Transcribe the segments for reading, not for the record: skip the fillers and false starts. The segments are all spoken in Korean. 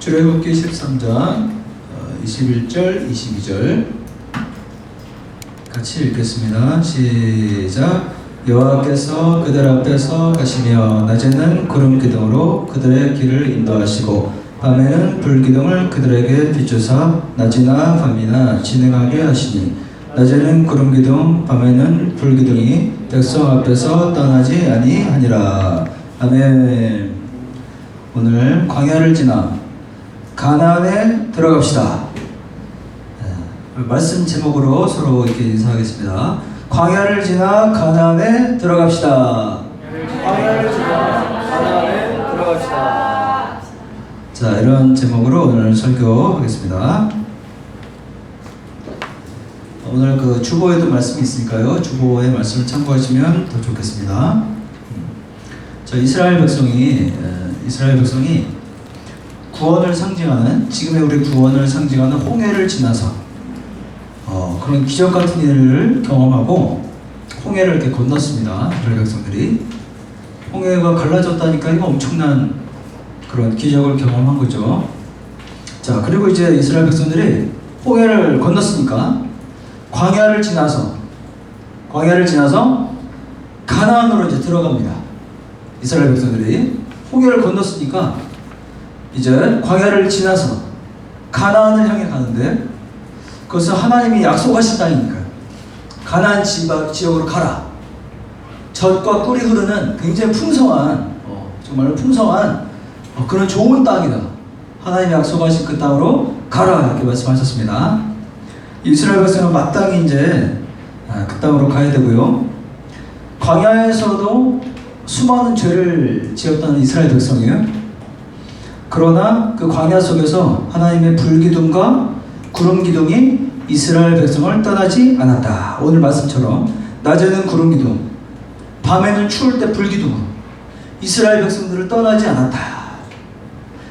출애굽기 13장 21절 22절 같이 읽겠습니다. 시작. 여호와께서 그들 앞에서 가시며 낮에는 구름 기둥으로 그들의 길을 인도하시고 밤에는 불 기둥을 그들에게 비추사 낮이나 밤이나 진행하게 하시니 낮에는 구름 기둥 밤에는 불 기둥이 백성 앞에서 떠나지 아니하니라. 아멘. 오늘 광야를 지나 가나안에 들어갑시다. 말씀 제목으로 서로 이렇게 인사하겠습니다. 광야를 지나 가나안에 들어갑시다. 광야를 지나 가나안에 들어갑시다. 자, 이런 제목으로 오늘 설교하겠습니다. 오늘 그 주보에도 말씀이 있으니까요. 주보의 말씀을 참고하시면 더 좋겠습니다. 자, 이스라엘 백성이 구원을 상징하는, 지금의 우리 구원을 상징하는 홍해를 지나서 그런 기적 같은 일을 경험하고 홍해를 이렇게 건넜습니다. 이스라엘 백성들이 홍해가 갈라졌다니까 이거 엄청난 그런 기적을 경험한 거죠. 자, 그리고 이제 이스라엘 백성들이 홍해를 건넜으니까 광야를 지나서 가나안으로 이제 들어갑니다. 이스라엘 백성들이 홍해를 건넜으니까 이제 광야를 지나서 가나안을 향해 가는데, 그것은 하나님이 약속하신 땅이니까요. 가나안 지역으로 가라. 젖과 꿀이 흐르는 굉장히 풍성한, 정말 풍성한 그런 좋은 땅이다. 하나님이 약속하신 그 땅으로 가라, 이렇게 말씀하셨습니다. 이스라엘 백성은 마땅히 이제 그 땅으로 가야 되고요. 광야에서도 수많은 죄를 지었던 이스라엘 백성이에요. 그러나 그 광야 속에서 하나님의 불기둥과 구름기둥이 이스라엘 백성을 떠나지 않았다. 오늘 말씀처럼 낮에는 구름기둥, 밤에는 추울 때 불기둥으로 이스라엘 백성들을 떠나지 않았다.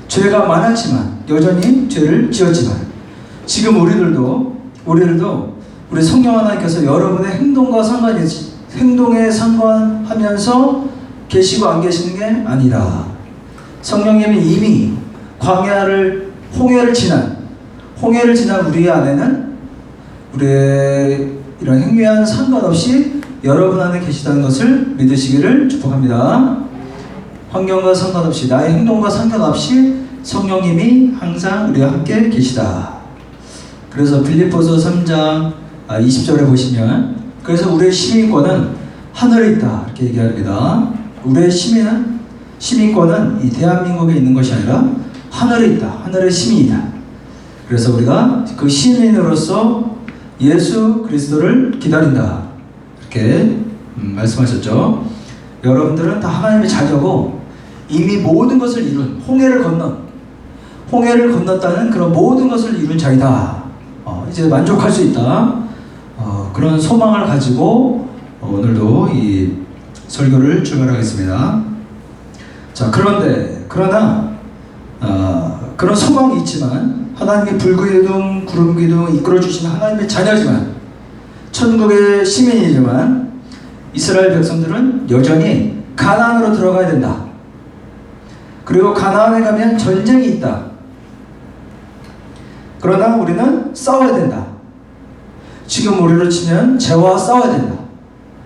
죄가 많았지만, 여전히 죄를 지었지만, 지금 우리들도 우리 성령 하나님께서 여러분의 행동에 상관하면서 계시고 안 계시는 게 아니라, 성령님이 이미 홍해를 지난 우리 안에는 우리의 이런 행위와는 상관없이 여러분 안에 계시다는 것을 믿으시기를 축복합니다. 환경과 상관없이, 나의 행동과 상관없이 성령님이 항상 우리와 함께 계시다. 그래서 빌립보서 3장 20절에 보시면, 그래서 우리의 시민권은 하늘에 있다, 이렇게 얘기합니다. 우리의 시민권은 이 대한민국에 있는 것이 아니라 하늘에 있다. 하늘의 시민이다. 그래서 우리가 그 시민으로서 예수 그리스도를 기다린다, 이렇게 말씀하셨죠. 여러분들은 다 하나님의 자녀고 이미 모든 것을 이룬, 홍해를 건넜다는 그런 모든 것을 이룬 자이다. 이제 만족할 수 있다. 그런 소망을 가지고 오늘도 이 설교를 출발하겠습니다. 자, 그러나 그런 소망이 있지만, 하나님의 불기둥, 구름기둥 이끌어주시는 하나님의 자녀지만, 천국의 시민이지만, 이스라엘 백성들은 여전히 가나안으로 들어가야 된다. 그리고 가나안에 가면 전쟁이 있다. 그러나 우리는 싸워야 된다. 지금 우리로 치면 죄와 싸워야 된다.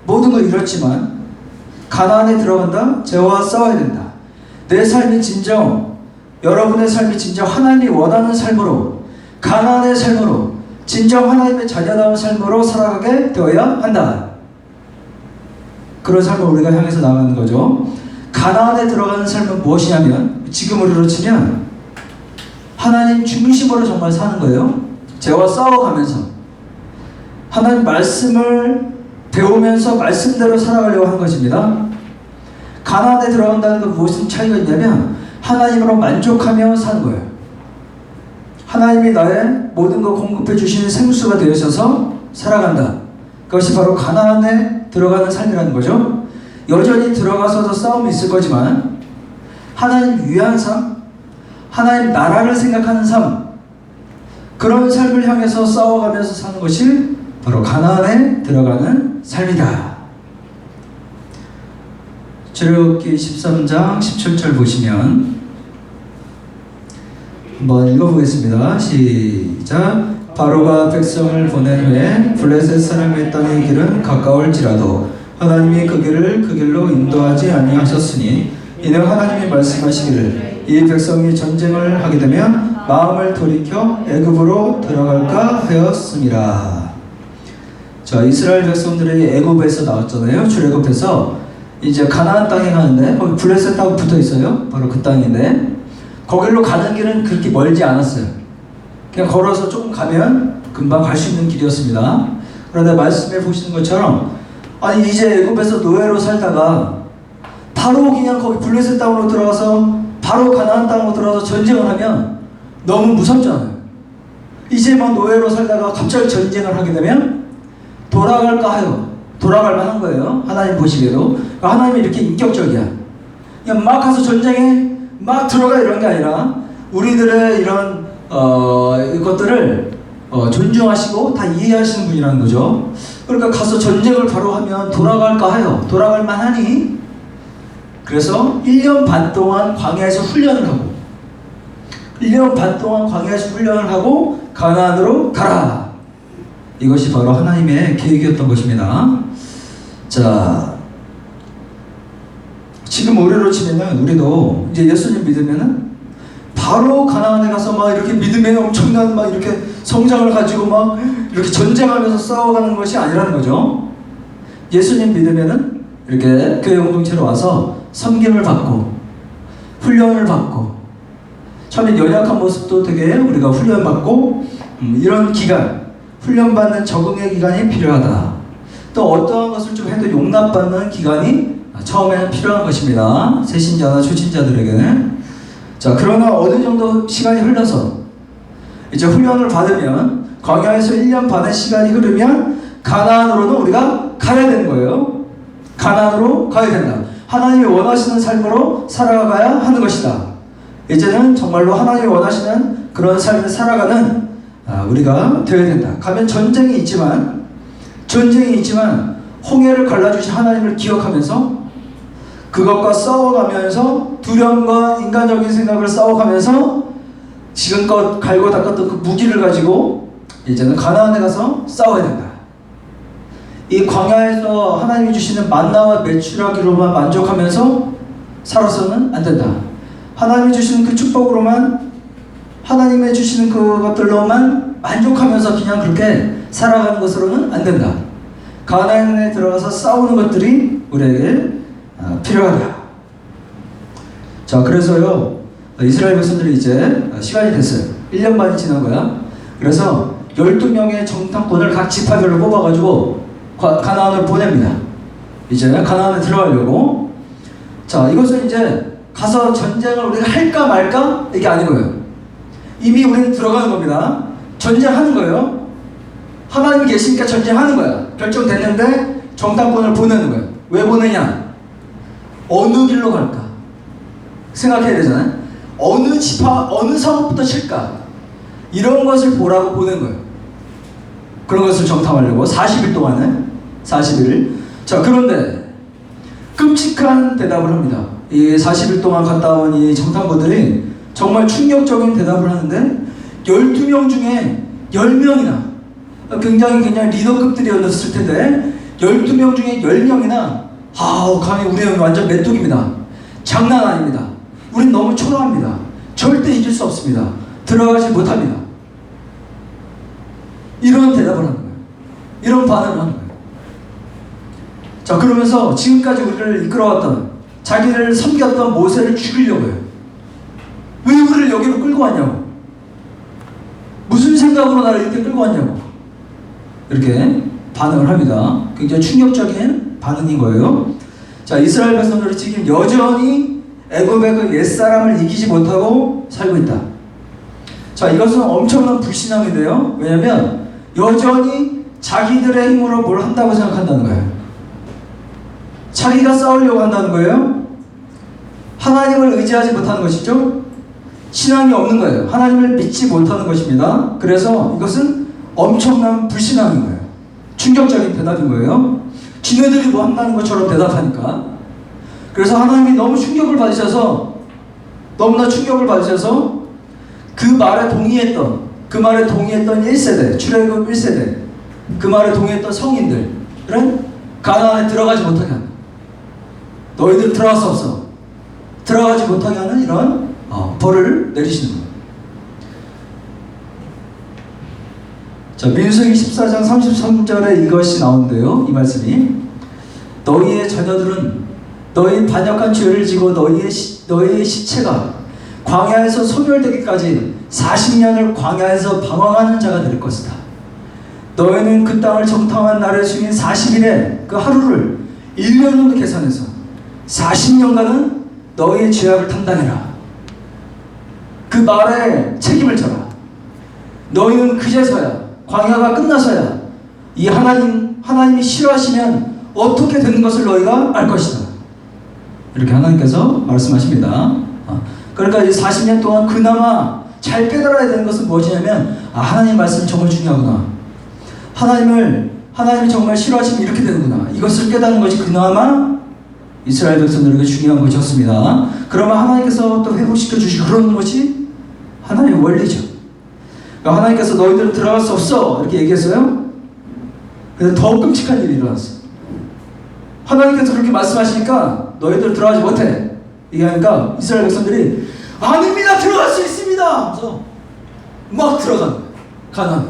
모든 걸 잃었지만 가나안에 들어간다. 죄와 싸워야 된다. 내 삶이 진정, 여러분의 삶이 진정 하나님이 원하는 삶으로, 가나안의 삶으로, 진정 하나님의 자녀다운 삶으로 살아가게 되어야 한다. 그런 삶을 우리가 향해서 나가는 거죠. 가나안에 들어가는 삶은 무엇이냐면, 지금 우리로 치면 하나님 중심으로 정말 사는 거예요. 죄와 싸워가면서 하나님 말씀을 배우면서 말씀대로 살아가려고 하는 것입니다. 가나안에 들어간다는 건 무슨 차이가 있냐면, 하나님으로 만족하며 사는 거예요. 하나님이 나의 모든 것 공급해 주시는 생수가 되어서 살아간다. 그것이 바로 가나안에 들어가는 삶이라는 거죠. 여전히 들어가서도 싸움이 있을 거지만, 하나님 위한 삶, 하나님 나라를 생각하는 삶, 그런 삶을 향해서 싸워가면서 사는 것이 바로 가나안에 들어가는 삶이다. 출애굽기 13장 17절 보시면, 한번 읽어보겠습니다. 시작. 바로가 백성을 보낸 후에 블레셋 사람의 땅의 길은 가까울지라도 하나님이 그 길을 그 길로 인도하지 아니하셨으니 이는 하나님이 말씀하시기를 이 백성이 전쟁을 하게 되면 마음을 돌이켜 애굽으로 들어갈까 하였습니다. 자, 이스라엘 백성들이 애굽에서 나왔잖아요. 출애굽해서 이제 가나안 땅에 가는데 거기 블레셋하고 붙어 있어요. 바로 그 땅인데 거길로 가는 길은 그렇게 멀지 않았어요. 그냥 걸어서 조금 가면 금방 갈 수 있는 길이었습니다. 그런데 말씀해 보시는 것처럼 아니 이제 애굽에서 노예로 살다가 바로 그냥 거기 블레셋 땅으로 들어가서 바로 가나안 땅으로 들어가서 전쟁을 하면 너무 무섭잖아요. 이제 막 노예로 살다가 갑자기 전쟁을 하게 되면 돌아갈까 하여 돌아갈 만한 거예요. 하나님 보시기에도. 그러니까 하나님이 이렇게 인격적이야. 그냥 막 가서 전쟁에 막 들어가 이런 게 아니라 우리들의 이런 것들을 존중하시고 다 이해하시는 분이라는 거죠. 그러니까 가서 전쟁을 바로 하면 돌아갈까 하여 돌아갈 만하니 그래서 1년 반 동안 광야에서 훈련을 하고 1년 반 동안 광야에서 훈련을 하고 가나안으로 가라. 이것이 바로 하나님의 계획이었던 것입니다. 자, 지금 우리로 치면은 우리도 이제 예수님 믿으면은 바로 가나안에 가서 막 이렇게 믿음의 엄청난 막 이렇게 성장을 가지고 막 이렇게 전쟁하면서 싸워가는 것이 아니라는 거죠. 예수님 믿으면은 이렇게 교회 공동체로 와서 섬김을 받고 훈련을 받고 처음에 연약한 모습도 되게 우리가 훈련받고 이런 기간 훈련받는 적응의 기간이 필요하다. 또 어떠한 것을 좀 해도 용납받는 기간이 처음에는 필요한 것입니다. 새신자나 초신자들에게는. 자, 그러나 어느 정도 시간이 흘러서 이제 훈련을 받으면 광야에서 1년 반의 시간이 흐르면 가나안으로는 우리가 가야 되는 거예요. 가나안으로 가야 된다. 하나님이 원하시는 삶으로 살아가야 하는 것이다. 이제는 정말로 하나님이 원하시는 그런 삶을 살아가는 우리가 되어야 된다. 가면 전쟁이 있지만 홍해를 갈라주신 하나님을 기억하면서 그것과 싸워가면서 두려움과 인간적인 생각을 싸워가면서 지금껏 갈고 닦았던 그 무기를 가지고 이제는 가나안에 가서 싸워야 된다. 이 광야에서 하나님이 주시는 만나와 메추라기로만 만족하면서 살아서는 안 된다. 하나님이 주시는 그 축복으로만 하나님이 주시는 그것들로만 만족하면서 그냥 그렇게 살아가는 것으로는 안 된다. 가나안에 들어가서 싸우는 것들이 우리에게 필요하다. 자, 그래서요 이스라엘 백성들이 이제 시간이 됐어요. 1년 반이 지난 거야. 그래서 12명의 정탐꾼을 각 지파별로 뽑아가지고 가나안을 보냅니다. 이제 가나안에 들어가려고. 자, 이것은 이제 가서 전쟁을 우리가 할까 말까 이게 아닌 거예요. 이미 우리는 들어가는 겁니다. 전쟁하는 거예요. 하나님이 계시니까 전쟁하는 거야. 결정됐는데 정탐꾼을 보내는 거예요. 왜 보내냐? 어느 길로 갈까? 생각해야 되잖아요. 어느 지파, 어느 성부터 칠까? 이런 것을 보라고 보낸 거예요. 그런 것을 정탐하려고 40일 동안은 40일. 자, 그런데 끔찍한 대답을 합니다. 이 40일 동안 갔다 온 이 정탐꾼들이 정말 충격적인 대답을 하는데 12명 중에 10명이나 굉장히 그냥 리더급들이었을 텐데 12명 중에 10명이나 감히 우리는 완전 메뚜기입니다. 장난 아닙니다. 우린 너무 초라합니다. 절대 이길 수 없습니다. 들어가지 못합니다. 이런 대답을 하는 거예요. 이런 반응을 하는 거예요. 자, 그러면서 지금까지 우리를 이끌어왔던 자기를 섬겼던 모세를 죽이려고 해요. 왜 우리를 여기로 끌고 왔냐고. 무슨 생각으로 나를 이렇게 끌고 왔냐고. 이렇게 반응을 합니다. 굉장히 충격적인 반응인 거예요. 자, 이스라엘 백성들이 지금 여전히 애굽의 그 옛사람을 이기지 못하고 살고 있다. 자, 이것은 엄청난 불신앙인데요. 왜냐하면 여전히 자기들의 힘으로 뭘 한다고 생각한다는 거예요. 자기가 싸우려고 한다는 거예요. 하나님을 의지하지 못하는 것이죠. 신앙이 없는 거예요. 하나님을 믿지 못하는 것입니다. 그래서 이것은 엄청난 불신앙인 거예요. 충격적인 대답인 거예요. 지네들이 뭐 한다는 것처럼 대답하니까. 그래서 하나님이 너무 충격을 받으셔서 너무나 충격을 받으셔서 그 말에 동의했던 1세대, 출애굽 1세대, 그 말에 동의했던 성인들은 가나안에 들어가지 못하게 한다. 너희들 들어갈 수 없어. 들어가지 못하게 하는 이런 벌을 내리시는 거예요. 자, 민수기 14장 33절에 이것이 나오는데요. 이 말씀이 너희의 자녀들은 너희 반역한 죄를 지고 너희의 시체가 광야에서 소멸되기까지 40년을 광야에서 방황하는 자가 될 것이다. 너희는 그 땅을 정탐한 날의 수인 40일에 그 하루를 1년으로 계산해서 40년간은 너희의 죄악을 담당해라. 그 말에 책임을 져라. 너희는 그제서야, 광야가 끝나서야 이 하나님이 싫어하시면 어떻게 되는 것을 너희가 알 것이다. 이렇게 하나님께서 말씀하십니다. 그러니까 이 40년 동안 그나마 잘 깨달아야 되는 것은 무엇이냐면, 하나님 말씀이 정말 중요하구나. 하나님이 정말 싫어하시면 이렇게 되는구나. 이것을 깨닫는 것이 그나마 이스라엘 백성들에게 중요한 것이었습니다. 그러면 하나님께서 또 회복시켜 주시고 그러는 것이 하나님의 원리죠. 그러니까 하나님께서 너희들은 들어갈 수 없어 이렇게 얘기했어요. 그래서 더 끔찍한 일이 일어났어요. 하나님께서 그렇게 말씀하시니까 너희들 들어가지 못해 얘기하니까 이스라엘 백성들이 아닙니다, 들어갈 수 있습니다 하면서 막 들어간 거예요. 가나안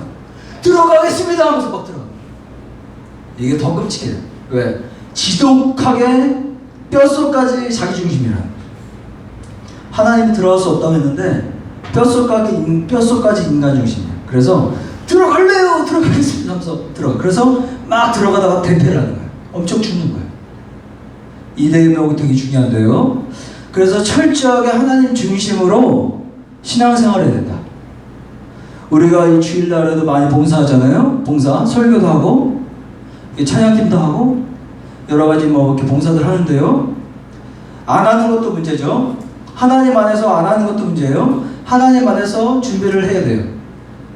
들어가겠습니다 하면서 막 들어간 거예요. 이게 더 끔찍해요. 왜? 지독하게 뼛속까지 자기 중심이라. 하나님이 들어갈 수 없다고 했는데 뼛속까지 인간 중심이에요. 그래서 들어갈래요, 들어가겠습니다 하면서 들어가. 그래서 막 들어가다가 대패를 하는 거예요. 엄청 죽는 거예요. 이 대목이 되게 중요한데요. 그래서 철저하게 하나님 중심으로 신앙생활을 해야 된다. 우리가 이 주일날에도 많이 봉사하잖아요. 봉사, 설교도 하고 찬양팀도 하고 여러 가지 이렇게 봉사들 하는데요. 안 하는 것도 문제죠. 하나님 안에서 안 하는 것도 문제예요. 하나님 안에서 준비를 해야 돼요.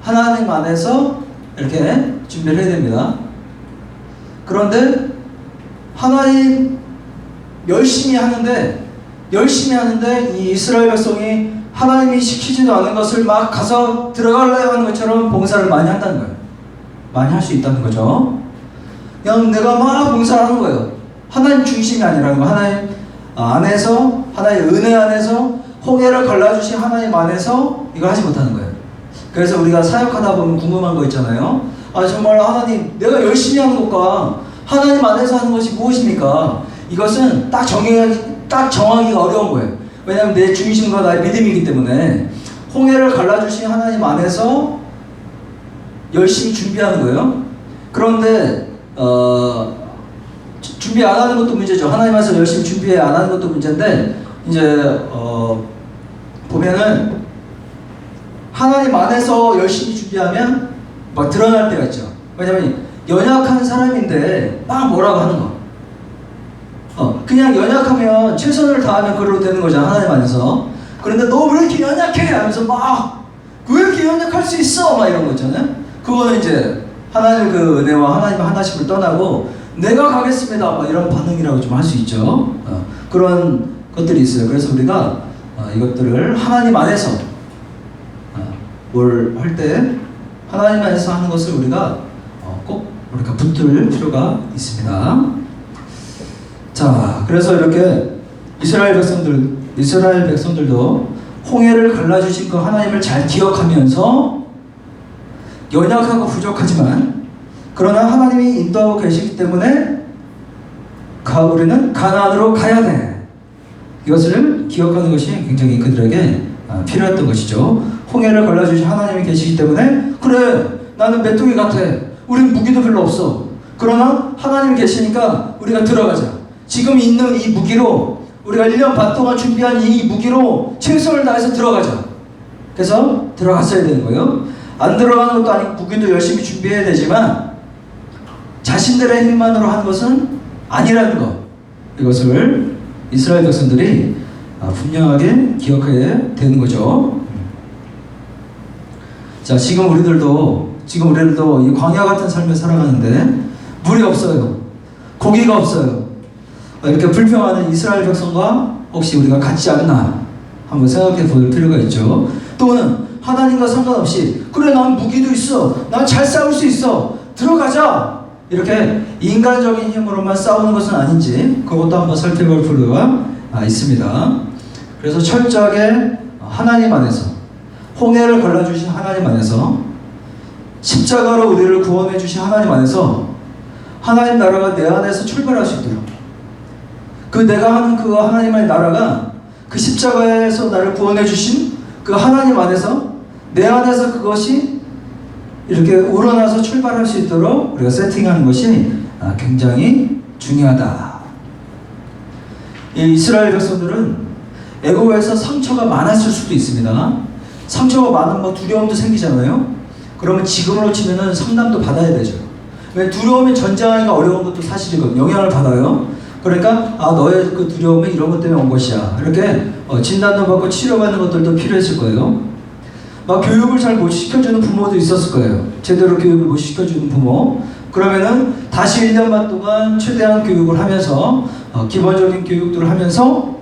하나님 안에서 이렇게 준비를 해야 됩니다. 그런데 하나님 열심히 하는데 이 이스라엘 백성이 하나님이 시키지도 않은 것을 막 가서 들어가려고 하는 것처럼 봉사를 많이 한다는 거예요. 많이 할 수 있다는 거죠. 그냥 내가 막 봉사를 하는 거예요. 하나님 중심이 아니라는 거. 하나님 안에서, 하나님의 은혜 안에서, 홍해를 갈라주신 하나님 안에서 이걸 하지 못하는 거예요. 그래서 우리가 사역하다 보면 궁금한 거 있잖아요. 정말 하나님, 내가 열심히 하는 것과 하나님 안에서 하는 것이 무엇입니까? 이것은 딱 정하기가 어려운 거예요. 왜냐하면 내 중심과 나의 믿음이기 때문에 홍해를 갈라주신 하나님 안에서 열심히 준비하는 거예요. 그런데 준비 안 하는 것도 문제죠. 하나님 안에서 열심히 준비 안 하는 것도 문제인데, 이제 보면은 하나님 안에서 열심히 준비하면 막 드러날 때가 있죠. 왜냐면 연약한 사람인데 막 뭐라고 하는 거. 그냥 연약하면 최선을 다하면 그걸로 되는 거잖아, 하나님 안에서. 그런데 너 왜 이렇게 연약해? 하면서 막 왜 이렇게 연약할 수 있어? 막 이런 거 있잖아요. 그거는 이제 하나님의 그 은혜와 하나님의 하나심을 떠나고 내가 가겠습니다 막 이런 반응이라고 좀 할 수 있죠. 그런 것들이 있어요. 그래서 우리가 이것들을 하나님 안에서 뭘 할 때 하나님 안에서 하는 것을 우리가 꼭 우리가 붙들 필요가 있습니다. 자, 그래서 이렇게 이스라엘 백성들도 홍해를 갈라주신 그 하나님을 잘 기억하면서 연약하고 부족하지만 그러나 하나님이 인도하고 계시기 때문에 우리는 가나안으로 가야 돼. 이것을 기억하는 것이 굉장히 그들에게 필요했던 것이죠. 홍해를 갈라주신 하나님이 계시기 때문에 그래, 나는 메뚜기 같아. 우린 무기도 별로 없어. 그러나 하나님이 계시니까 우리가 들어가자. 지금 있는 이 무기로, 우리가 1년 반 동안 준비한 이 무기로 최선을 다해서 들어가자. 그래서 들어갔어야 되는 거예요. 안 들어가는 것도 아니고 무기도 열심히 준비해야 되지만 자신들의 힘만으로 하는 것은 아니라는 것. 이것을 이스라엘 백성들이 분명하게 기억해야 되는 거죠. 자, 지금 우리들도 이 광야 같은 삶을 살아가는데 물이 없어요. 고기가 없어요. 이렇게 불평하는 이스라엘 백성과 혹시 우리가 같지 않나 한번 생각해 볼 필요가 있죠. 또는 하나님과 상관없이 그래 난 무기도 있어, 난 잘 싸울 수 있어, 들어가자, 이렇게 인간적인 힘으로만 싸우는 것은 아닌지 그것도 한번 살펴볼 필요가 있습니다. 그래서 철저하게 하나님 안에서, 홍해를 갈라주신 하나님 안에서, 십자가로 우리를 구원해 주신 하나님 안에서 하나님 나라가 내 안에서 출발할 수 있도록, 그 내가 하는 그 하나님의 나라가 그 십자가에서 나를 구원해 주신 그 하나님 안에서, 내 안에서 그것이 이렇게 우러나서 출발할 수 있도록 우리가 세팅하는 것이 굉장히 중요하다. 이 이스라엘 백성들은 애굽에서 상처가 많았을 수도 있습니다. 상처가 많으면 두려움도 생기잖아요. 그러면 지금으로 치면은 상담도 받아야 되죠. 왜? 두려움이 전쟁하기가 어려운 것도 사실이거든요. 영향을 받아요. 그러니까 너의 그 두려움은 이런 것 때문에 온 것이야, 이렇게 진단도 받고 치료받는 것들도 필요했을 거예요. 막 교육을 잘 못 시켜주는 부모도 있었을 거예요. 제대로 교육을 못 시켜주는 부모. 그러면은 다시 1년 반 동안 최대한 교육을 하면서 기본적인 교육들을 하면서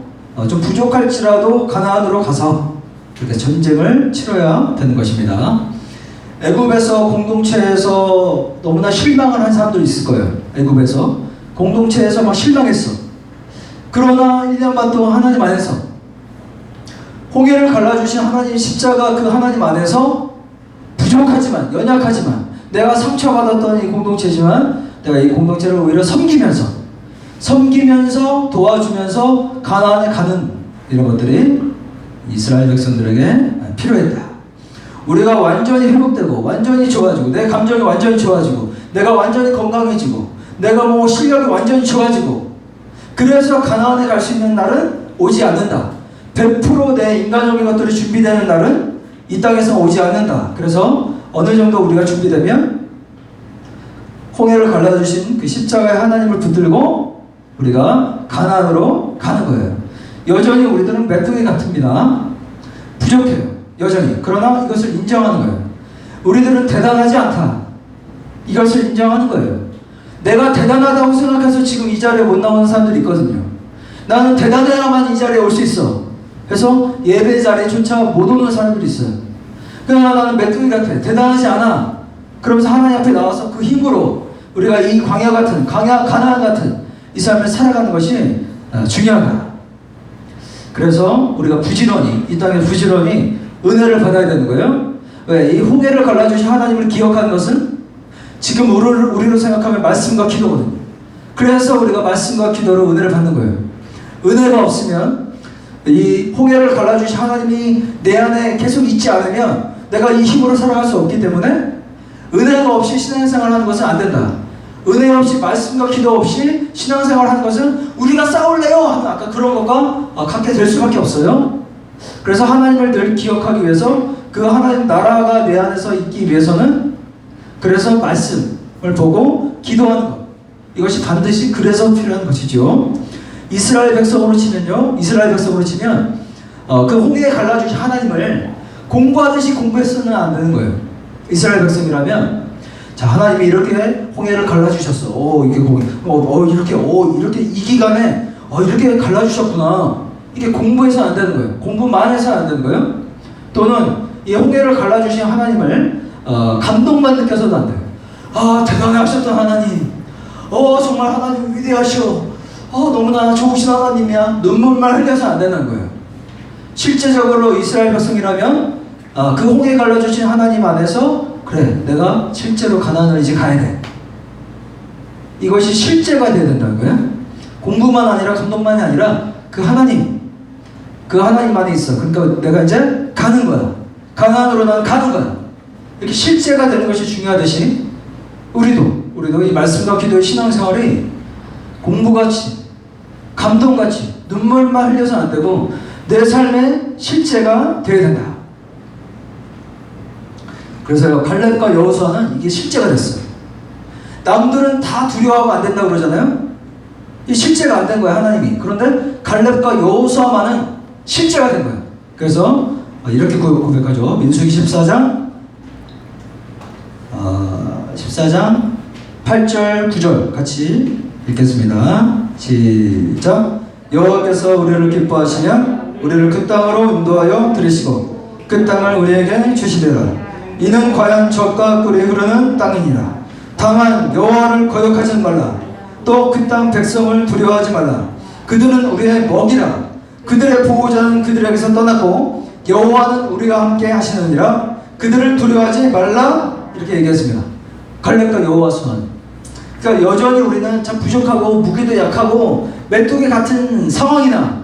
좀 부족할지라도 가나안으로 가서 이렇게 전쟁을 치러야 되는 것입니다. 애굽에서 공동체에서 너무나 실망을 한 사람들이 있을 거예요. 애굽에서 공동체에서 막 실망했어. 그러나 1년 반 동안 하나님 안에서, 홍해를 갈라주신 하나님 십자가 그 하나님 안에서 부족하지만, 연약하지만, 내가 상처받았던 이 공동체지만 내가 이 공동체를 오히려 섬기면서 도와주면서 가나안에 가는 이런 것들이 이스라엘 백성들에게 필요했다. 우리가 완전히 회복되고 완전히 좋아지고, 내 감정이 완전히 좋아지고, 내가 완전히 건강해지고, 내가 뭐 실력이 완전히 좋아지고, 그래서 가나안에 갈 수 있는 날은 오지 않는다. 100% 내 인간적인 것들이 준비되는 날은 이 땅에서 오지 않는다. 그래서 어느 정도 우리가 준비되면 홍해를 갈라주신 그 십자가의 하나님을 붙들고 우리가 가나안으로 가는 거예요. 여전히 우리들은 메뚜기 같습니다. 부족해요. 여전히. 그러나 이것을 인정하는 거예요. 우리들은 대단하지 않다. 이것을 인정하는 거예요. 내가 대단하다고 생각해서 지금 이 자리에 못 나오는 사람들이 있거든요. 나는 대단해야만 이 자리에 올 수 있어. 그래서 예배 자리조차 못 오는 사람들이 있어요. 그러나 나는 메뚜기 같아. 대단하지 않아. 그러면서 하나님 앞에 나와서 그 힘으로 우리가 이 광야 같은, 가나안 같은 이 삶을 살아가는 것이 중요하다. 그래서 우리가 부지런히, 이 땅에 부지런히 은혜를 받아야 되는 거예요. 왜? 이 홍해를 갈라주신 하나님을 기억하는 것은 지금 우리로 생각하면 말씀과 기도거든요. 그래서 우리가 말씀과 기도로 은혜를 받는 거예요. 은혜가 없으면, 이 홍해를 갈라주신 하나님이 내 안에 계속 있지 않으면 내가 이 힘으로 살아갈 수 없기 때문에 은혜가 없이 신앙생활을 하는 것은 안 된다. 은혜 없이, 말씀과 기도 없이 신앙생활을 하는 것은 우리가 싸울래요 하는 아까 그런 것과 같게 될 수밖에 없어요. 그래서 하나님을 늘 기억하기 위해서, 그 하나님 나라가 내 안에서 있기 위해서는, 그래서 말씀을 보고 기도하는 것, 이것이 반드시 그래서 필요한 것이죠. 이스라엘 백성으로 치면 그 홍해에 갈라주신 하나님을 공부하듯이 공부했으면 안 되는 거예요. 이스라엘 백성이라면, 자, 하나님이 이렇게 홍해를 갈라주셨어. 이렇게 이 기간에 이렇게 갈라주셨구나. 이게 공부해서 안 되는 거예요. 공부만 해서 안 되는 거예요. 또는 이 홍해를 갈라주신 하나님을 감동만 느껴서도 안 돼요. 대단하셨던 하나님, 정말 하나님 위대하셔, 너무나 좋으신 하나님이야, 눈물만 흘려서 안 되는 거예요. 실제적으로 이스라엘 백성이라면 그 홍해 갈라주신 하나님 안에서, 그래, 내가 실제로 가나안을 이제 가야 돼. 이것이 실제가 돼야 된다는 거예요. 공부만 아니라, 감동만이 아니라 그 하나님 안에 있어. 그러니까 내가 이제 가는 거야. 가나안으로 나는 가는 거야. 이렇게 실제가 되는 것이 중요하듯이 우리도 이 말씀과 기도의 신앙생활이 공부같이, 감동같이 눈물만 흘려서 안 되고 내 삶의 실제가 되어야 된다. 그래서 갈렙과 여호수아는 이게 실제가 됐어요. 남들은 다 두려워하고 안 된다고 그러잖아요. 이 실제가 안 된 거야, 하나님이. 그런데 갈렙과 여호수아만은 실제가 된 거예요. 그래서 이렇게 고백하죠. 민수기 14장 8절 9절 같이 읽겠습니다. 시작. 여호와께서 우리를 기뻐하시면 우리를 그 땅으로 인도하여 들이시고 그 땅을 우리에게 주시리라. 이는 과연 젖과 꿀이 흐르는 땅이니라. 다만 여호와를 거역하지 말라. 또 그 땅 백성을 두려워하지 말라. 그들은 우리의 먹이라. 그들의 보호자는 그들에게서 떠났고 여호와는 우리와 함께 하시느니라. 그들을 두려워하지 말라. 이렇게 얘기했습니다. 갈렙과 여호와 소환. 그러니까 여전히 우리는 참 부족하고 무기도 약하고 메뚜기 같은 상황이나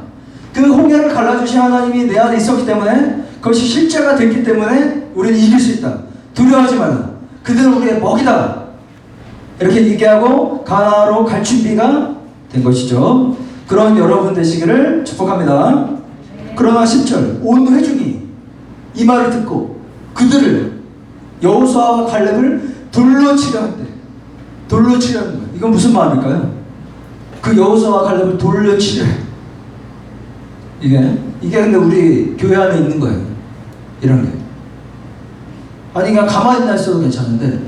그 홍해를 갈라주신 하나님이 내 안에 있었기 때문에 그것이 실제가 됐기 때문에 우리는 이길 수 있다. 두려워하지 말라. 그들은 우리의 먹이다. 이렇게 얘기하고 가나안으로 갈 준비가 된 것이죠. 그런 여러분 되시기를 축복합니다. 그러나 10절 온 회중이 이 말을 듣고 그들을 여호수아와 갈렙을 돌로 치려 한대. 돌로 치려는 거예요. 이건 무슨 마음일까요? 그 여호수아와 갈렙을 돌로 치려. 이게 근데 우리 교회 안에 있는 거예요. 이런 게. 아니 그냥 가만히 있나 있어도 괜찮은데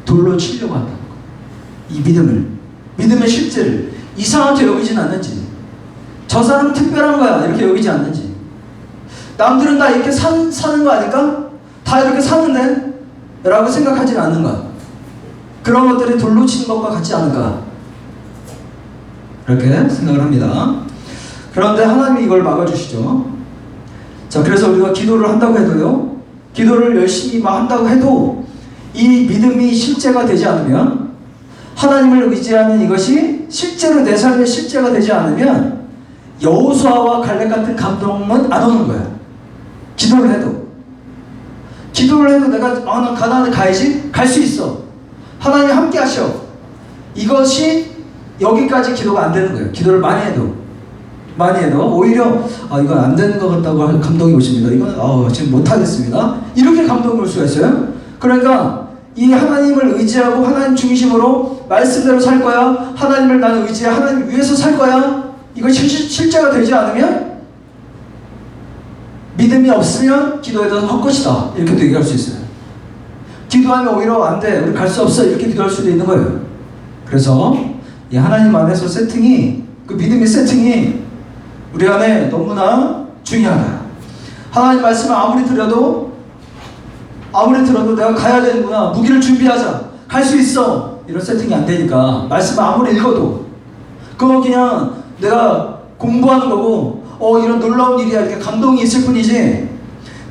돌로 치려고 한다는 거. 이 믿음의 실제를 이상하게 여기진 않는지, 저 사람은 특별한 거야 이렇게 여기지 않는지, 남들은 다 이렇게 사는 거 아닐까? 다 이렇게 사는데? 라고 생각하진 않는가? 그런 것들이 돌로 치는 것과 같지 않을까? 이렇게 생각을 합니다. 그런데 하나님이 이걸 막아주시죠. 자, 그래서 우리가 기도를 한다고 해도요, 기도를 열심히 막 한다고 해도 이 믿음이 실제가 되지 않으면, 하나님을 의지하는 이것이 실제로 내 삶의 실제가 되지 않으면 여호수아와 갈렙 같은 감동은 안 오는 거야. 기도를 해도 내가 난 가나안에 가야지, 갈 수 있어, 하나님이 함께 하셔, 이것이 여기까지 기도가 안 되는 거예요. 기도를 많이 해도 오히려 이건 안 되는 것 같다고 감동이 오십니다. 이건 지금 못하겠습니다, 이렇게 감동이 올 수가 있어요. 그러니까 이 하나님을 의지하고 하나님 중심으로 말씀대로 살 거야, 하나님을 나는 의지해 하나님 위해서 살 거야, 이것이 실제가 되지 않으면, 믿음이 없으면 기도해도 헛것이다 이렇게도 얘기할 수 있어요. 기도하면 오히려 안 돼, 우리 갈 수 없어, 이렇게 기도할 수도 있는 거예요. 그래서 이 하나님 안에서 세팅이, 그 믿음의 세팅이 우리 안에 너무나 중요하다. 하나님 말씀을 아무리 들어도 내가 가야 되는구나, 무기를 준비하자, 갈 수 있어, 이런 세팅이 안 되니까 말씀을 아무리 읽어도 그거 그냥 내가 공부하는 거고 이런 놀라운 일이야 이렇게 감동이 있을 뿐이지,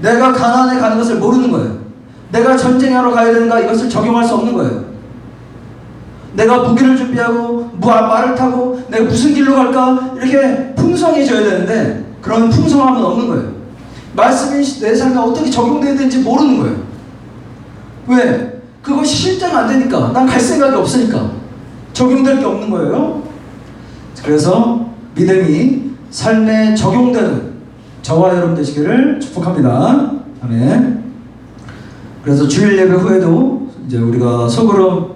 내가 가나안에 가는 것을 모르는 거예요. 내가 전쟁하러 가야 되는가, 이것을 적용할 수 없는 거예요. 내가 무기를 준비하고 말을 타고 내가 무슨 길로 갈까, 이렇게 풍성해져야 되는데 그런 풍성함은 없는 거예요. 말씀이 내 삶에 어떻게 적용돼야 되는지 모르는 거예요. 왜? 그것이 실제가 안 되니까. 난 갈 생각이 없으니까 적용될 게 없는 거예요. 그래서 믿음이 삶에 적용되는 저와 여러분 되시기를 축복합니다. 아멘. 그래서 주일 예배 후에도 이제 우리가 속으로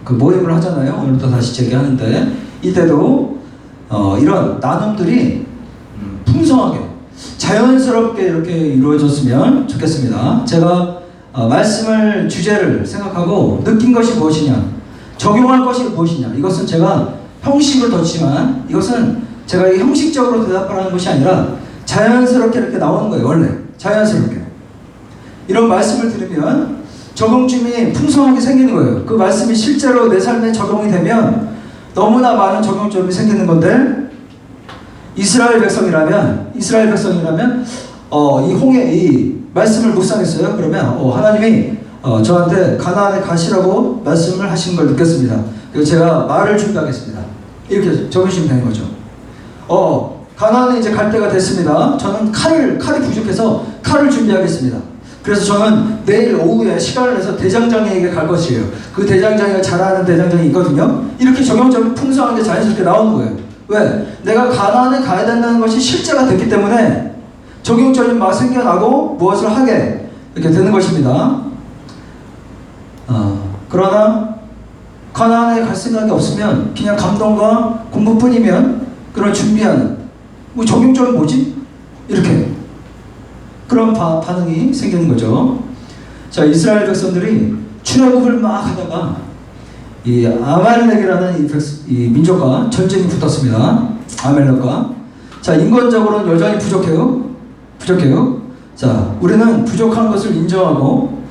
그 모임을 하잖아요. 오늘도 다시 재개하는데, 이때도 이런 나눔들이 풍성하게 자연스럽게 이렇게 이루어졌으면 좋겠습니다. 제가 말씀을 주제를 생각하고 느낀 것이 무엇이냐, 적용할 것이 무엇이냐, 이것은 제가 형식을 뒀지만 이것은 제가 형식적으로 대답하라는 것이 아니라 자연스럽게 이렇게 나오는 거예요. 원래 자연스럽게 이런 말씀을 들으면 적용점이 풍성하게 생기는 거예요. 그 말씀이 실제로 내 삶에 적용이 되면 너무나 많은 적용점이 생기는 건데, 이스라엘 백성이라면 이 홍해 이 말씀을 묵상했어요. 그러면 하나님이 저한테 가나안에 가시라고 말씀을 하신 걸 느꼈습니다. 그래서 제가 말을 준비하겠습니다, 이렇게 적으시면 되는 거죠. 가나안에 이제 갈 때가 됐습니다. 저는 칼이 부족해서 칼을 준비하겠습니다. 그래서 저는 내일 오후에 시간을 내서 대장장이에게 갈 것이에요. 그 대장장이가 잘 아는 대장장이 있거든요. 이렇게 적용점이 풍성하게 자연스럽게 나오는 거예요. 왜? 내가 가나안에 가야 된다는 것이 실제가 됐기 때문에 적용점이 막 생겨나고 무엇을 하게 이렇게 되는 것입니다. 그러나 가나안에 갈 생각이 없으면 그냥 감동과 공부뿐이면 그런 준비하는 적용점은 뭐지? 이렇게 그런 반응이 생기는 거죠. 자, 이스라엘 백성들이 출애굽을 막 하다가 이 아말렉이라는 이 민족과 전쟁이 붙었습니다. 아말렉과. 자, 인권적으로는 여전히 부족해요. 자, 우리는 부족한 것을 인정하고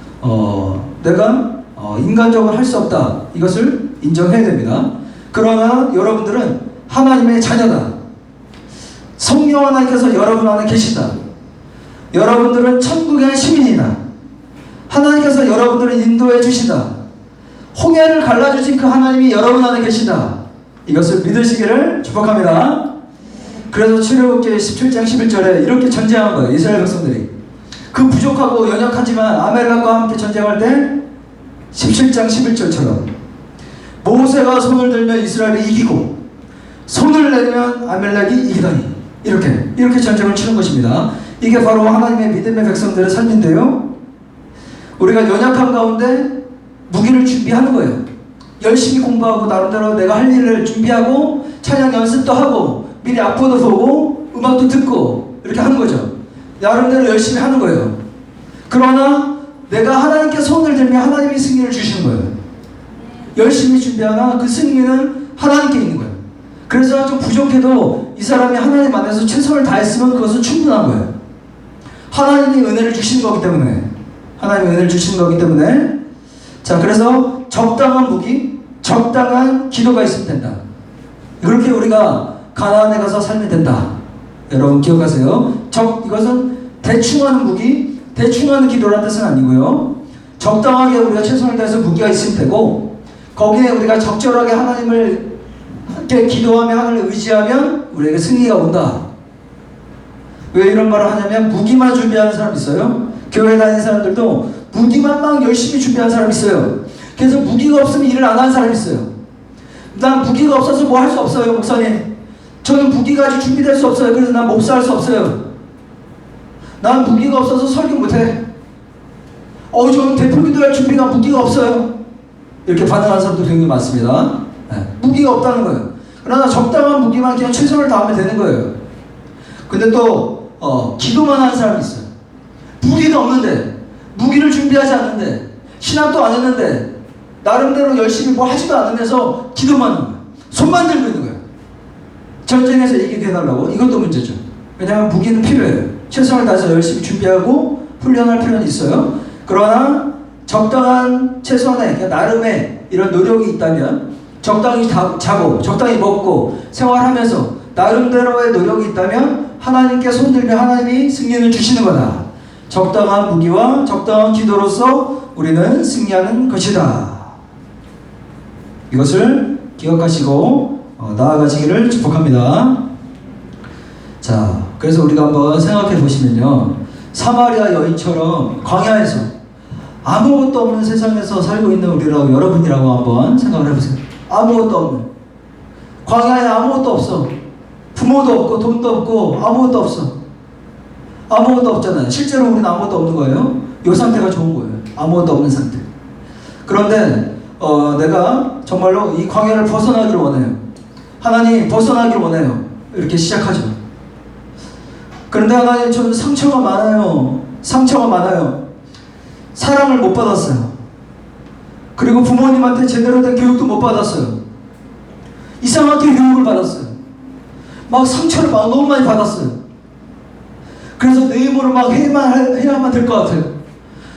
내가 인간적으로 할 수 없다, 이것을 인정해야 됩니다. 그러나 여러분들은 하나님의 자녀다. 성령 하나님께서 여러분 안에 계신다. 여러분들은 천국의 시민이다. 하나님께서 여러분들을 인도해 주신다. 홍해를 갈라주신 그 하나님이 여러분 안에 계신다. 이것을 믿으시기를 축복합니다. 그래서 출애굽기 17장 11절에 이렇게 전쟁한 거예요. 이스라엘 백성들이 그 부족하고 연약하지만 아멜렉과 함께 전쟁할 때 17장 11절처럼 모세가 손을 들면 이스라엘이 이기고 손을 내면 아멜렉이 이기더니 이렇게 전쟁을 치는 것입니다. 이게 바로 하나님의 믿음의 백성들의 삶인데요. 우리가 연약한 가운데 무기를 준비하는 거예요. 열심히 공부하고 나름대로 내가 할 일을 준비하고 찬양 연습도 하고 미리 악보도 보고 음악도 듣고 이렇게 하는 거죠. 나름대로 열심히 하는 거예요. 그러나 내가 하나님께 손을 들면 하나님이 승리를 주시는 거예요. 열심히 준비하나 그 승리는 하나님께 있는 거예요. 그래서 좀 부족해도 이 사람이 하나님 안에서 최선을 다했으면 그것은 충분한 거예요. 하나님이 은혜를 주시는 거기 때문에. 하나님이 은혜를 주시는 거기 때문에. 자, 그래서 적당한 무기, 적당한 기도가 있으면 된다. 그렇게 우리가 가나안에 가서 살면 된다. 여러분 기억하세요. 이것은 대충 하는 무기, 대충 하는 기도라는 뜻은 아니고요. 적당하게 우리가 최선을 다해서 무기가 있으면 되고, 거기에 우리가 적절하게 하나님을 함께 기도하며 하나님을 의지하면 우리에게 승리가 온다. 왜 이런 말을 하냐면 무기만 준비하는 사람 있어요. 교회 다니는 사람들도 무기만 막 열심히 준비하는 사람 있어요. 그래서 무기가 없으면 일을 안 하는 사람 있어요. 난 무기가 없어서 뭐 할 수 없어요, 목사님. 저는 무기가 아직 준비될 수 없어요. 그래서 난 목사할 수 없어요. 난 무기가 없어서 설교 못해. 저는 대표 기도할 준비가 무기가 없어요. 이렇게 반응하는 사람도 굉장히 많습니다. 네. 무기가 없다는 거예요. 그러나 적당한 무기만 그냥 최선을 다하면 되는 거예요. 근데 또 기도만 하는 사람이 있어요. 무기가 없는데, 무기를 준비하지 않는데, 신학도 안 했는데, 나름대로 열심히 뭐 하지도 않으면서 기도만 하는 거예요. 손만 들고 있는 거예요. 전쟁에서 이기게 해달라고. 이것도 문제죠. 왜냐하면 무기는 필요해요. 최선을 다해서 열심히 준비하고 훈련할 필요는 있어요. 그러나 적당한 최선의 나름의 이런 노력이 있다면, 적당히 자고 적당히 먹고 생활하면서 나름대로의 노력이 있다면 하나님께 손들며 하나님이 승리를 주시는 거다. 적당한 무기와 적당한 기도로서 우리는 승리하는 것이다. 이것을 기억하시고 나아가시기를 축복합니다. 자, 그래서 우리가 한번 생각해 보시면요, 사마리아 여인처럼 광야에서 아무것도 없는 세상에서 살고 있는 우리라고, 여러분이라고 한번 생각을 해보세요. 아무것도 없는, 광야에 아무것도 없어. 부모도 없고 돈도 없고 아무것도 없어. 아무것도 없잖아요. 실제로 우리는 아무것도 없는 거예요. 이 상태가 좋은 거예요. 아무것도 없는 상태. 그런데 내가 정말로 이 광야를 벗어나기를 원해요. 하나님, 벗어나기를 원해요. 이렇게 시작하죠. 그런데 하나님, 저는 상처가 많아요. 상처가 많아요. 사랑을 못 받았어요. 그리고 부모님한테 제대로 된 교육도 못 받았어요. 이상하게 교육을 받았어요. 막 상처를 막 너무 많이 받았어요. 그래서 내 힘으로 막 해야만 될 것 같아요.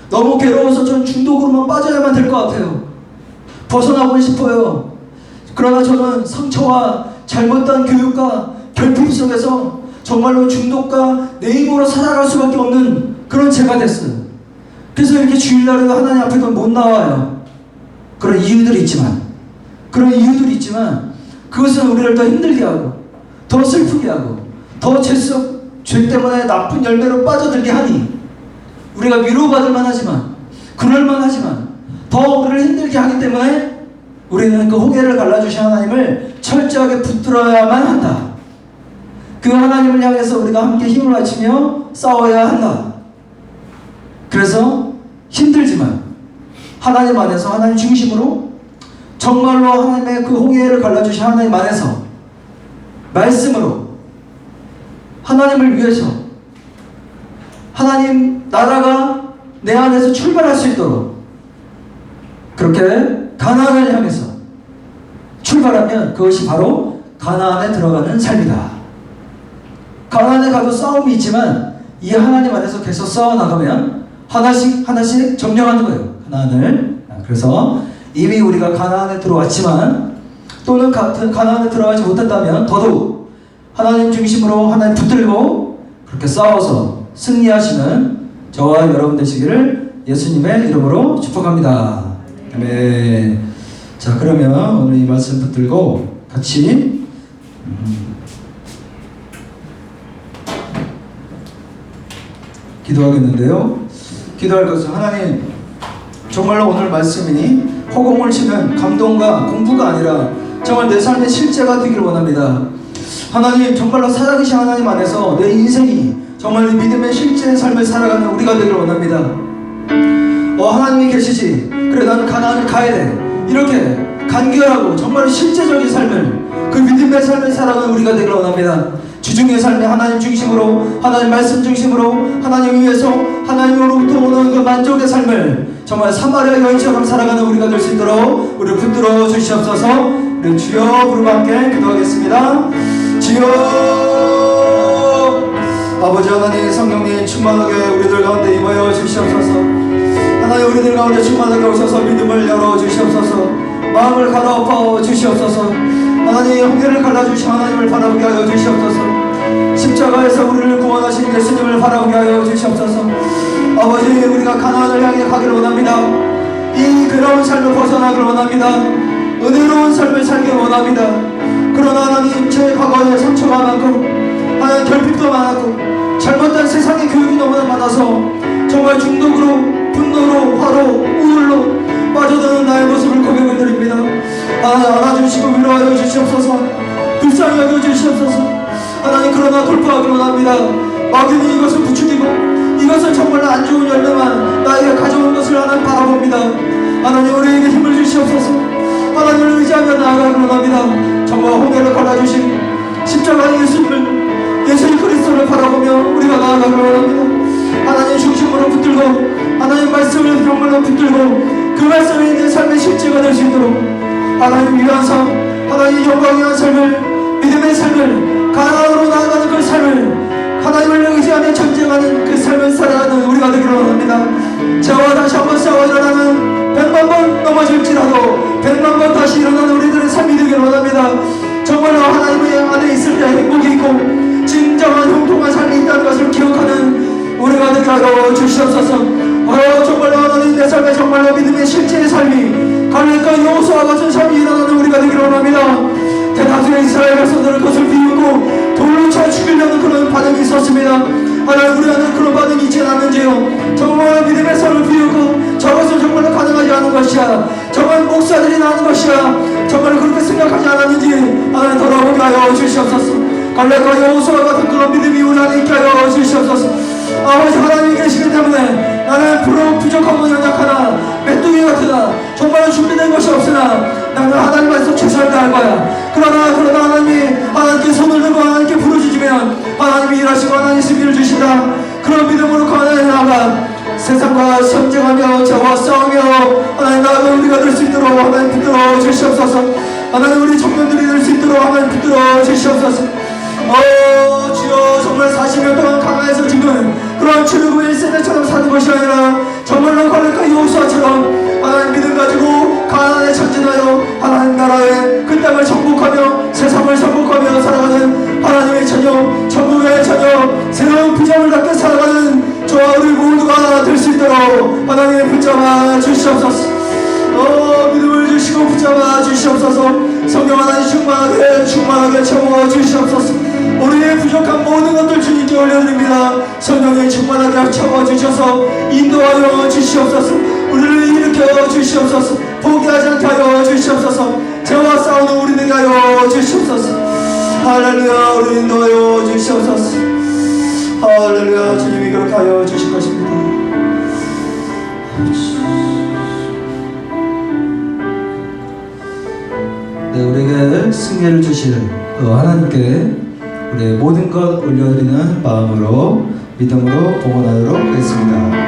너무 괴로워서 전 중독으로만 빠져야만 될 것 같아요. 벗어나고 싶어요. 그러나 저는 상처와 잘못된 교육과 결핍 속에서 정말로 중독과 내 힘으로 살아갈 수밖에 없는 그런 제가 됐어요. 그래서 이렇게 주일날에도 하나님 앞에도 못 나와요. 그런 이유들이 있지만 그것은 우리를 더 힘들게 하고 더 슬프게 하고 더 죄 때문에 나쁜 열매로 빠져들게 하니, 우리가 위로받을 만하지만 그럴만 하지만 더 우리를 힘들게 하기 때문에 우리는 그 홍해를 갈라주신 하나님을 철저하게 붙들어야만 한다. 그 하나님을 향해서 우리가 함께 힘을 바치며 싸워야 한다. 그래서 힘들지만 하나님 안에서, 하나님 중심으로 정말로 하나님의 그 홍해를 갈라주신 하나님 안에서 말씀으로 하나님을 위해서, 하나님 나라가 내 안에서 출발할 수 있도록 그렇게 가나안을 향해서 출발하면 그것이 바로 가나안에 들어가는 삶이다. 가나안에 가도 싸움이 있지만 이 하나님 안에서 계속 싸워 나가면 하나씩 하나씩 점령하는 거예요. 가나안을. 그래서 이미 우리가 가나안에 들어왔지만 또는 가나안에 들어가지 못했다면 더더욱 하나님 중심으로 하나님 붙들고 그렇게 싸워서 승리하시는 저와 여러분 되시기를 예수님의 이름으로 축복합니다. 아멘. 자, 그러면 오늘 이 말씀 붙들고 같이 기도하겠는데요. 기도할 것은 하나님, 정말로 오늘 말씀이 허공을 치는 감동과 공부가 아니라 정말 내 삶의 실제가 되기를 원합니다. 하나님, 정말로 살아계신 하나님 안에서 내 인생이 정말 믿음의 실제 삶을 살아가는 우리가 되기를 원합니다. 하나님이 계시지, 그래 나는 가나안을 가야 돼, 이렇게 간결하고 정말 실제적인 삶을, 그 믿음의 삶을 살아가는 우리가 되기를 원합니다. 주중의 삶에 하나님 중심으로, 하나님 말씀 중심으로, 하나님 위해서 하나님으로부터 오는 그 만족의 삶을 정말 사마리아 여인처럼 살아가는 우리가 될 수 있도록 우리를 붙들어 주시옵소서. 우리 주여 부르며 함께 기도하겠습니다. 주여, 아버지 하나님, 성령님 충만하게 우리들 가운데 임하여 주시옵소서. 하나님, 우리들 가운데 충만하게 오셔서 믿음을 열어 주시옵소서. 마음을 갈아엎어 주시옵소서. 하나님, 형제를 갈라주신 하나님을 바라보게 하여 주시옵소서. 십자가에서 우리를 구원하신 예수님을 바라보게 하여 주시옵소서. 아버지, 우리가 가나안을 향해 가기를 원합니다. 이 괴로운 삶을 벗어나기를 원합니다. 은혜로운 삶을 살기를 원합니다. 그러나 하나님, 제 과거에 상처가 많고 하나님 결핍도 많았고 잘못된 세상의 교육이 너무나 많아서 정말 중독으로, 분노로, 화로, 우울로 빠져드는 나의 모습을 고백을 드립니다. 하나님, 알아주시고 위로하여 주시옵소서. 불쌍히 여겨 주시옵소서. 하나님, 그러나 돌파하기를 원합니다. 마귀는 이것을 부추기고 이것은 정말 안 좋은 열매만 나에게 가져온 것을 하나님 바라봅니다. 하나님, 우리에게 힘을 주시옵소서. 하나님을 의지하며 나아가기를 원합니다. 정말 홍해를 갈라주신 십자가의 예수님을, 예수 그리스도를 바라보며 우리가 나아가기를 원합니다. 하나님 중심으로 붙들고 하나님 말씀을 정말로 붙들고 그 말씀이 내 삶의 실제가 될 수 있도록 하나님 위한 삶, 하나님 영광 위한 삶을, 믿음의 삶을, 가나안으로 나아가는 그 삶을, 하나님을 의지하며 전쟁하는 그 삶을 살아가는 우리가 되기를 원합니다. 저와 다시 한번 싸워 일어나는 100만 번 넘어질지라도 100만 번 다시 일어나는 우리들의 삶이 되기를 원합니다. 정말로 하나님의 안에 있을 때 행복이 있고 진정한 형통한 삶이 있다는 것을 기억하는 우리가 되게 하여 주시옵소서. 정말로 하나님, 내 삶에 정말로 믿음의 실제의 삶이 갈렙과 여호수아와 같은 삶이 일어나는 우리가 되기를 원합니다. 대다수의 이스라엘 백성들은 그것을 비웃고 돌로 쳐 죽이려는 그런 반응이 있었습니다. 하나님, 우리 안에 그런 반응이 있지 않는지요. 정말 믿음의 삶을 비우고 저것은 정말로 가능하지 않은 것이야, 정말 목사들이 나는 것이야, 정말 그렇게 생각하지 않았는지 하나님 돌아보게 하여 주시옵소서. 갈렙과 여호수아 같은 그런 믿음이 우리 안에 있게 하여 주시옵소서. 아버지, 하나님이 계시기 때문에 나는 부족하고 연약하나 메뚜기 같으나 정말 준비된 것이 없으나 나는 하나님 안에서 최선을 다할 거야. 그러나 하나님이 하나님께 손을 들고 하나님께 부르짖으면 하나님이 일하시고 하나님이 승리를 주신다. 그런 믿음으로 가나안에 나아가 세상과 전쟁하며 저와 싸우며 하나님 나아가 우리가 될 수 있도록 하나님 붙들어 주시옵소서. 하나님, 우리 청년들이 될 수 있도록 하나님 붙들어 주시옵소서. 주여, 정말 40년 동안 강화에서 지금 그런 출애굽의 1세대처럼 사는 것이 아니라 정말로 갈렙과 여호수아처럼 하나님 믿음 가지고 가나안에 전진하여 하나님 나라의 그 땅을 정복하며 세상을 정복하며 살아가는 하나님의 자녀, 천국의 자녀, 새로운 비전을 갖게 살아가는 저와 우리 모두가 될 수 있도록 하나님의 붙잡아 주시옵소서. 믿음을 주시고 붙잡아 주시옵소서. 성령 하나님 충만하게 채워 주시옵소서. 우리의 부족한 모든 것들 주님께 올려드립니다. 성령의 충만하게 채워주셔서 인도하여 주시옵소서. 우리를 일으켜 주시옵소서. 포기하지 않게 하여 주시옵소서. 죄와 싸우는 우리에게 하여 주시옵소서. 할렐루야, 우리 인도하여 주시옵소서. 할렐루야, 주님이 그렇게 하여 주실 것입니다. 네, 우리에게 승리를 주실 하나님께 우리의 모든 것 올려드리는 마음으로 믿음으로 봉헌하도록 하겠습니다.